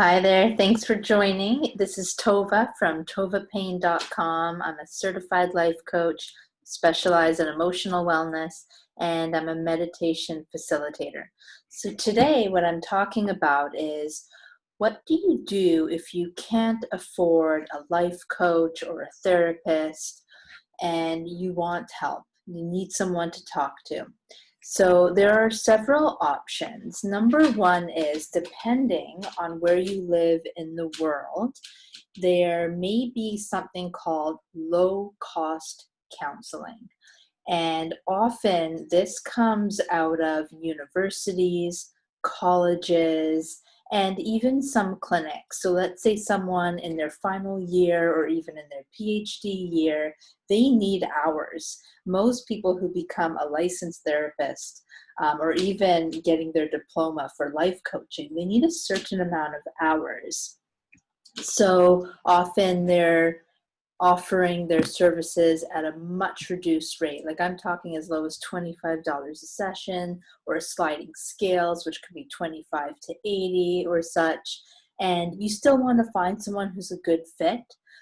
Hi there. Thanks for joining. This is Tova from tovapayne.com. I'm a certified life coach, specialize in emotional wellness, and I'm a meditation facilitator. So today what I'm talking about is what do you do if you can't afford a life coach or a therapist and you want help? You need someone to talk to. So there are several options. Number one is depending on where you live in the world, there may be something called low cost counseling. And often this comes out of universities, colleges, and even some clinics. So let's say someone in their final year or even in their PhD year, they need hours. Most people who become a licensed therapist or even getting their diploma for life coaching, they need a certain amount of hours. So often they're offering their services at a much reduced rate. Like I'm talking as low as $25 a session, or sliding scales, which could be 25 to 80 or such. And you still want to find someone who's a good fit.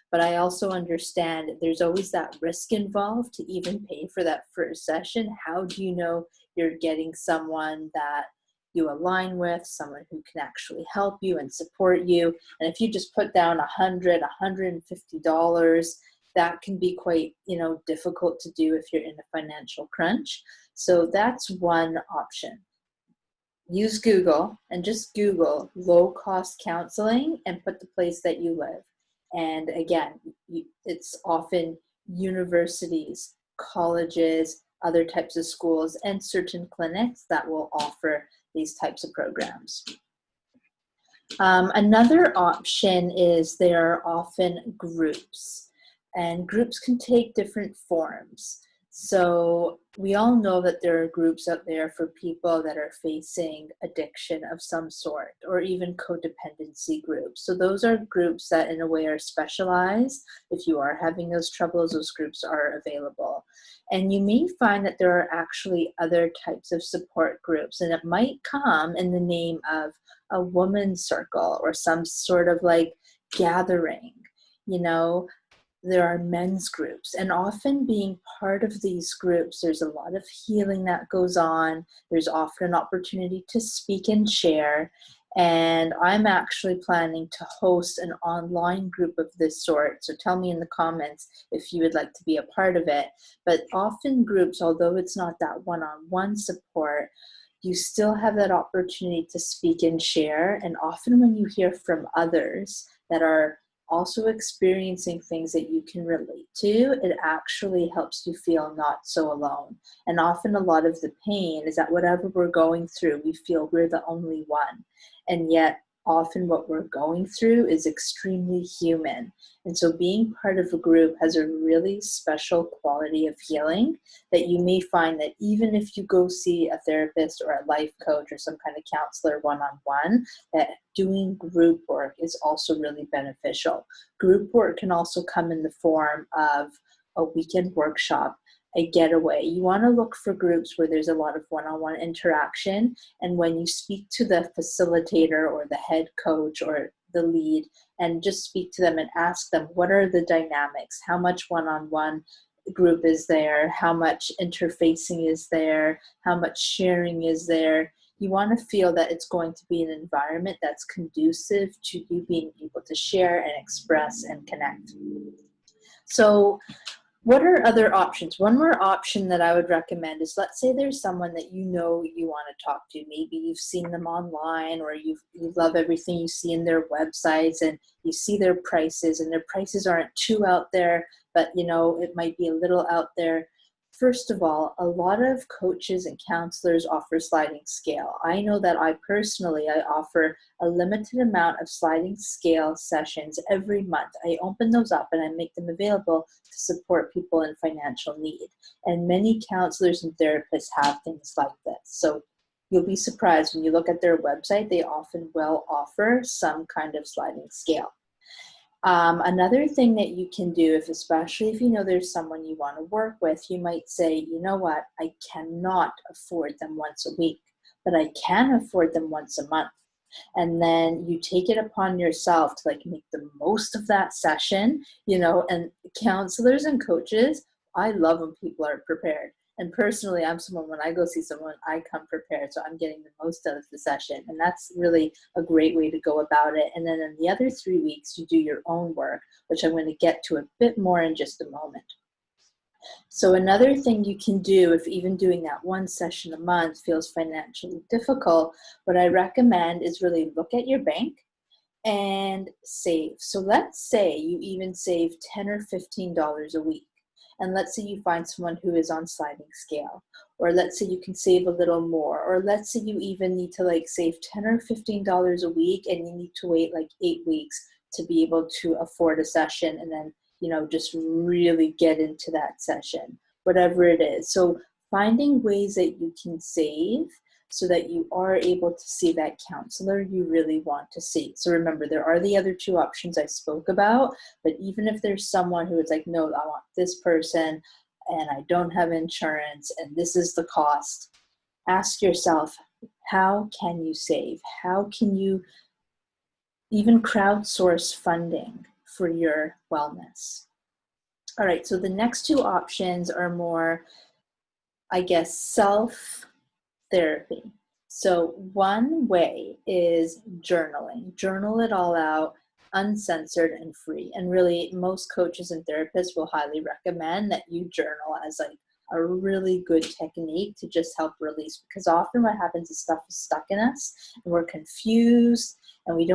But I also understand there's always that risk involved to even pay for that first session. How do you know you're getting someone that you align with, someone who can actually help you and support you? And if you just put down $150, that can be quite, difficult to do if you're in a financial crunch. So that's one option. Use Google and just Google low cost counseling and put the place that you live. And again, it's often universities, colleges, other types of schools, and certain clinics that will offer these types of programs. Another option is there are often groups, and groups can take different forms. So we all know that there are groups out there for people that are facing addiction of some sort, or even codependency groups. So those are groups that in a way are specialized. If you are having those troubles, those groups are available. And you may find that there are actually other types of support groups, and it might come in the name of a woman's circle or some sort of like gathering. There are men's groups, and often being part of these groups, there's a lot of healing that goes on. There's often an opportunity to speak and share. And I'm actually planning to host an online group of this sort. So tell me in the comments if you would like to be a part of it. But often groups, although it's not that one-on-one support, you still have that opportunity to speak and share. And often when you hear from others that are also experiencing things that you can relate to, it actually helps you feel not so alone. And often a lot of the pain is that whatever we're going through, we feel we're the only one. And yet often what we're going through is extremely human. And so being part of a group has a really special quality of healing that you may find that even if you go see a therapist or a life coach or some kind of counselor one-on-one, that doing group work is also really beneficial. Group work can also come in the form of a weekend workshop, a getaway. You want to look for groups where there's a lot of one-on-one interaction. And when you speak to the facilitator or the head coach or the lead and just speak to them and ask them, what are the dynamics? How much one-on-one group is there? How much interfacing is there? How much sharing is there? You want to feel that it's going to be an environment that's conducive to you being able to share and express and connect. So what are other options? One more option that I would recommend is, let's say there's someone that you want to talk to. Maybe you've seen them online, or you love everything you see in their websites, and you see their prices, and their prices aren't too out there, but it might be a little out there. First of all, a lot of coaches and counselors offer sliding scale. I know that I offer a limited amount of sliding scale sessions every month. I open those up and I make them available to support people in financial need. And many counselors and therapists have things like this. So you'll be surprised when you look at their website, they often will offer some kind of sliding scale. Another thing that you can do, especially if you know there's someone you want to work with, you might say, you know what, I cannot afford them once a week, but I can afford them once a month. And then you take it upon yourself to like make the most of that session, you know. And counselors and coaches, I love when people are prepared. And personally, I'm someone, when I go see someone, I come prepared. So I'm getting the most out of the session. And that's really a great way to go about it. And then in the other 3 weeks, you do your own work, which I'm going to get to a bit more in just a moment. So another thing you can do, if even doing that one session a month feels financially difficult, what I recommend is really look at your bank and save. So let's say you even save $10 or $15 a week. And let's say you find someone who is on sliding scale, or let's say you can save a little more, or let's say you even need to like save $10 or $15 a week and you need to wait like 8 weeks to be able to afford a session, and then, you know, just really get into that session, whatever it is. So finding ways that you can save so that you are able to see that counselor you really want to see. So remember, there are the other 2 options I spoke about, but even if there's someone who is like, no, I want this person and I don't have insurance and this is the cost, ask yourself, how can you save? How can you even crowdsource funding for your wellness? All right, so the next 2 options are more, I guess, self-therapy. So one way is journaling. Journal it all out, uncensored and free. And really, most coaches and therapists will highly recommend that you journal as like a really good technique to just help release, because often what happens is stuff is stuck in us and we're confused and we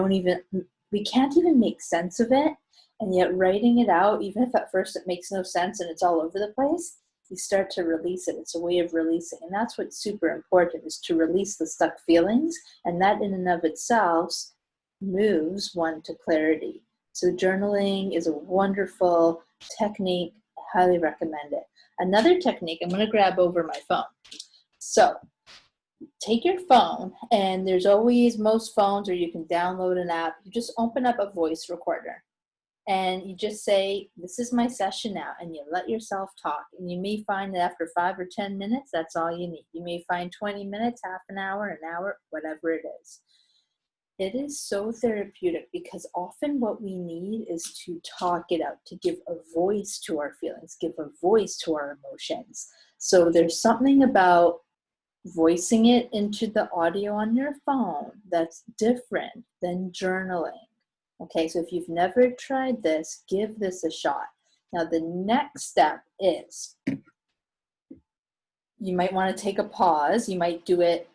can't even make sense of it. And yet writing it out, even if at first it makes no sense and it's all over the place, you start to release it. It's a way of releasing. And that's what's super important, is to release the stuck feelings. And that in and of itself moves one to clarity. So journaling is a wonderful technique. I highly recommend it. Another technique, I'm going to grab over my phone. So take your phone, and there's always, most phones, or you can download an app. You just open up a voice recorder. And you just say, this is my session now, and you let yourself talk. And you may find that after 5 or 10 minutes, that's all you need. You may find 20 minutes, half an hour, whatever it is. It is so therapeutic, because often what we need is to talk it out, to give a voice to our feelings, give a voice to our emotions. So there's something about voicing it into the audio on your phone that's different than journaling. Okay, so if you've never tried this, give this a shot. Now, the next step is you might want to take a pause. You might do it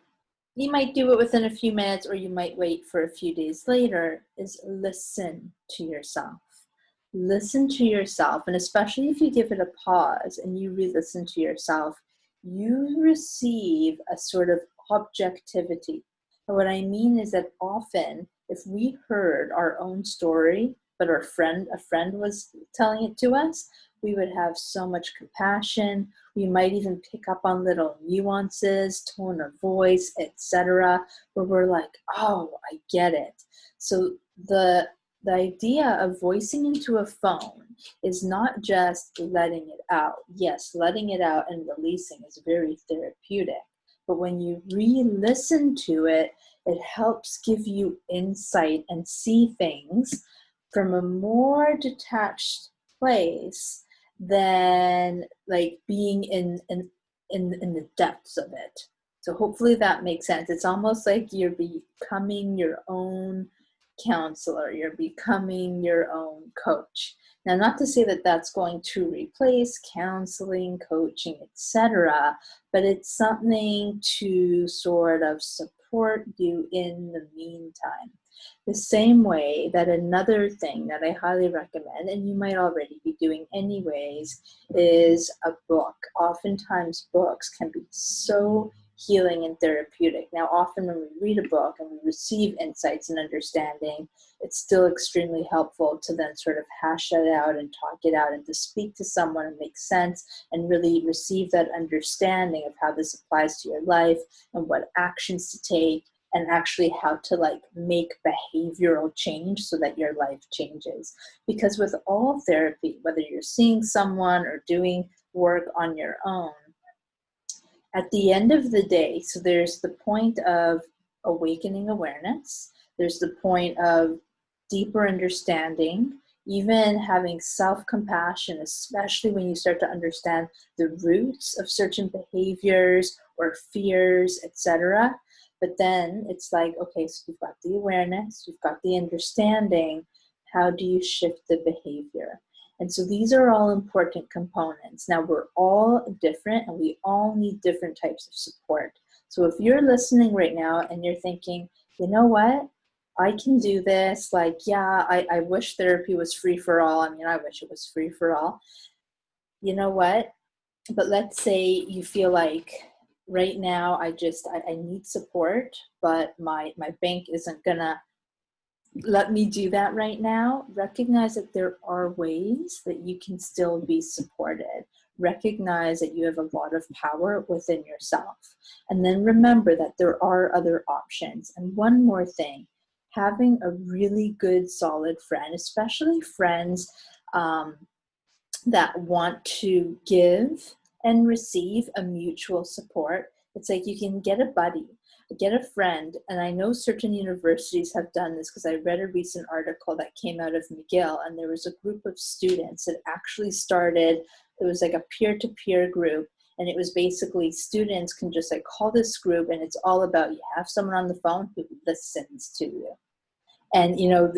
within a few minutes, or you might wait for a few days later, is listen to yourself. Listen to yourself, and especially if you give it a pause and you re-listen to yourself, you receive a sort of objectivity. And what I mean is that often, if we heard our own story, but a friend was telling it to us, we would have so much compassion. We might even pick up on little nuances, tone of voice, etc., where we're like, oh, I get it. So the idea of voicing into a phone is not just letting it out. Yes, letting it out and releasing is very therapeutic. But when you re-listen to it, it helps give you insight and see things from a more detached place than like being in the depths of it. So hopefully that makes sense. It's almost like you're becoming your own counselor, you're becoming your own coach. Now, not to say that that's going to replace counseling, coaching, etc., but it's something to sort of support you in the meantime. The same way that another thing that I highly recommend, and you might already be doing anyways, is a book. Oftentimes books can be so healing and therapeutic. Now, often when we read a book and we receive insights and understanding, it's still extremely helpful to then sort of hash it out and talk it out and to speak to someone and make sense and really receive that understanding of how this applies to your life and what actions to take, and actually how to like make behavioral change so that your life changes. Because with all therapy, whether you're seeing someone or doing work on your own, at the end of the day, so there's the point of awakening awareness. There's the point of deeper understanding, even having self-compassion, especially when you start to understand the roots of certain behaviors or fears, etc. But then it's like, okay, so you've got the awareness, you've got the understanding. How do you shift the behavior? And so these are all important components. Now, we're all different and we all need different types of support. So if you're listening right now and you're thinking, you know what, I can do this. Like, yeah, I wish therapy was free for all. I mean, I wish it was free for all. You know what? But let's say you feel like right now I need support, but my bank isn't gonna let me do that right now. Recognize that there are ways that you can still be supported. Recognize that you have a lot of power within yourself. And then remember that there are other options. And one more thing, having a really good, solid friend, especially friends that want to give and receive a mutual support. It's like you can get a buddy, get a friend, and I know certain universities have done this because I read a recent article that came out of McGill, and there was a group of students that actually started, it was like a peer-to-peer group, and it was basically students can just like call this group, and it's all about you have someone on the phone who listens to you. And, you know,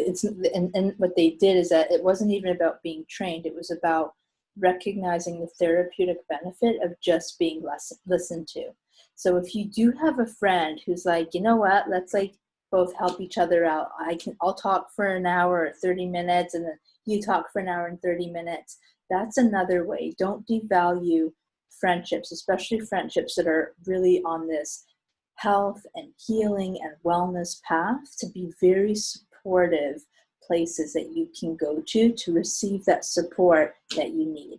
and what they did is that it wasn't even about being trained. It was about recognizing the therapeutic benefit of just being listened to. So if you do have a friend who's like, you know what, let's like both help each other out. I'll talk for an hour or 30 minutes and then you talk for an hour and 30 minutes. That's another way. Don't devalue friendships, especially friendships that are really on this health and healing and wellness path, to be very supportive places that you can go to receive that support that you need.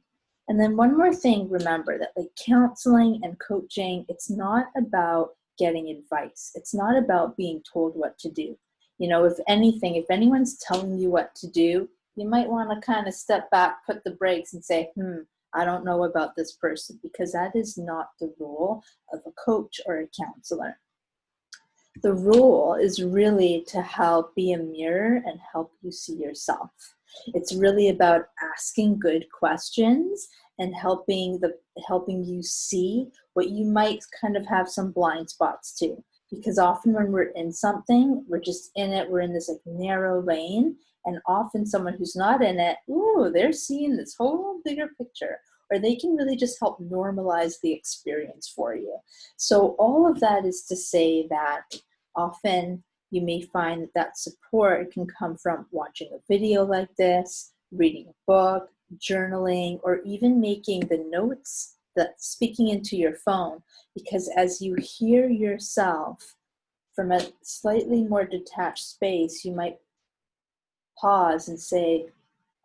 And then one more thing, remember that like counseling and coaching, it's not about getting advice. It's not about being told what to do. You know, if anything, if anyone's telling you what to do, you might want to kind of step back, put the brakes and say, I don't know about this person, because that is not the role of a coach or a counselor. The role is really to help be a mirror and help you see yourself. It's really about asking good questions and helping you see what you might kind of have some blind spots to. Because often when we're in something, we're just in it, we're in this like narrow lane, and often someone who's not in it, they're seeing this whole bigger picture, or they can really just help normalize the experience for you. So all of that is to say that often you may find that support can come from watching a video like this, reading a book, journaling, or even making the notes, that speaking into your phone, because as you hear yourself from a slightly more detached space, you might pause and say,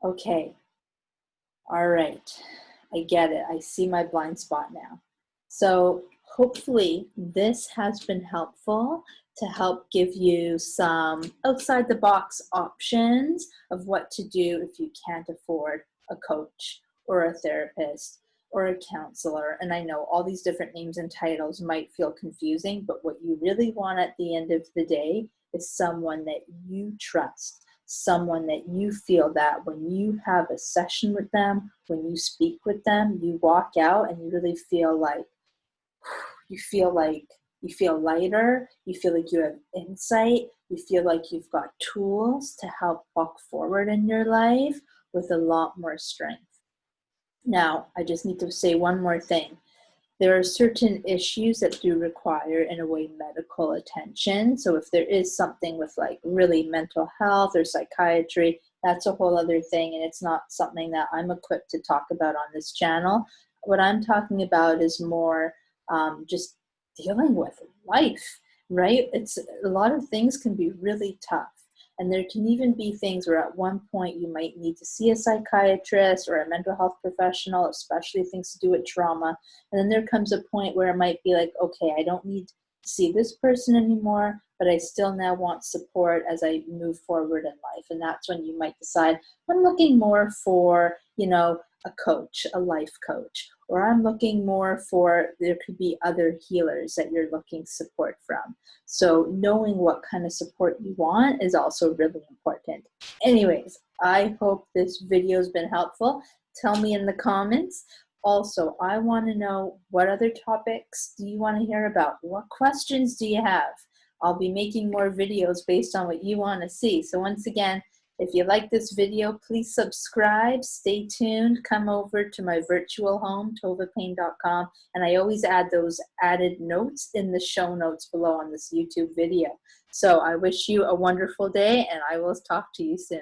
okay, all right, I get it. I see my blind spot now. So hopefully this has been helpful to help give you some outside the box options of what to do if you can't afford a coach or a therapist or a counselor. And I know all these different names and titles might feel confusing, but what you really want at the end of the day is someone that you trust, someone that you feel that when you have a session with them, when you speak with them, you walk out and you really feel like, you feel lighter, you feel like you have insight, you feel like you've got tools to help walk forward in your life with a lot more strength. Now, I just need to say one more thing. There are certain issues that do require, in a way, medical attention. So if there is something with like really mental health or psychiatry, that's a whole other thing, and it's not something that I'm equipped to talk about on this channel. What I'm talking about is more just dealing with life, right? It's a lot of things can be really tough. And there can even be things where at one point you might need to see a psychiatrist or a mental health professional, especially things to do with trauma. And then there comes a point where it might be like, okay, I don't need see this person anymore, but I still now want support as I move forward in life. And that's when you might decide, I'm looking more for, a coach, a life coach, or I'm looking more for, there could be other healers that you're looking support from. So knowing what kind of support you want is also really important. Anyways, I hope this video has been helpful. Tell me in the comments. Also, I want to know, what other topics do you want to hear about? What questions do you have? I'll be making more videos based on what you want to see. So once again, if you like this video, please subscribe, stay tuned, come over to my virtual home, tovapayne.com, and I always add those added notes in the show notes below on this YouTube video. So I wish you a wonderful day, and I will talk to you soon.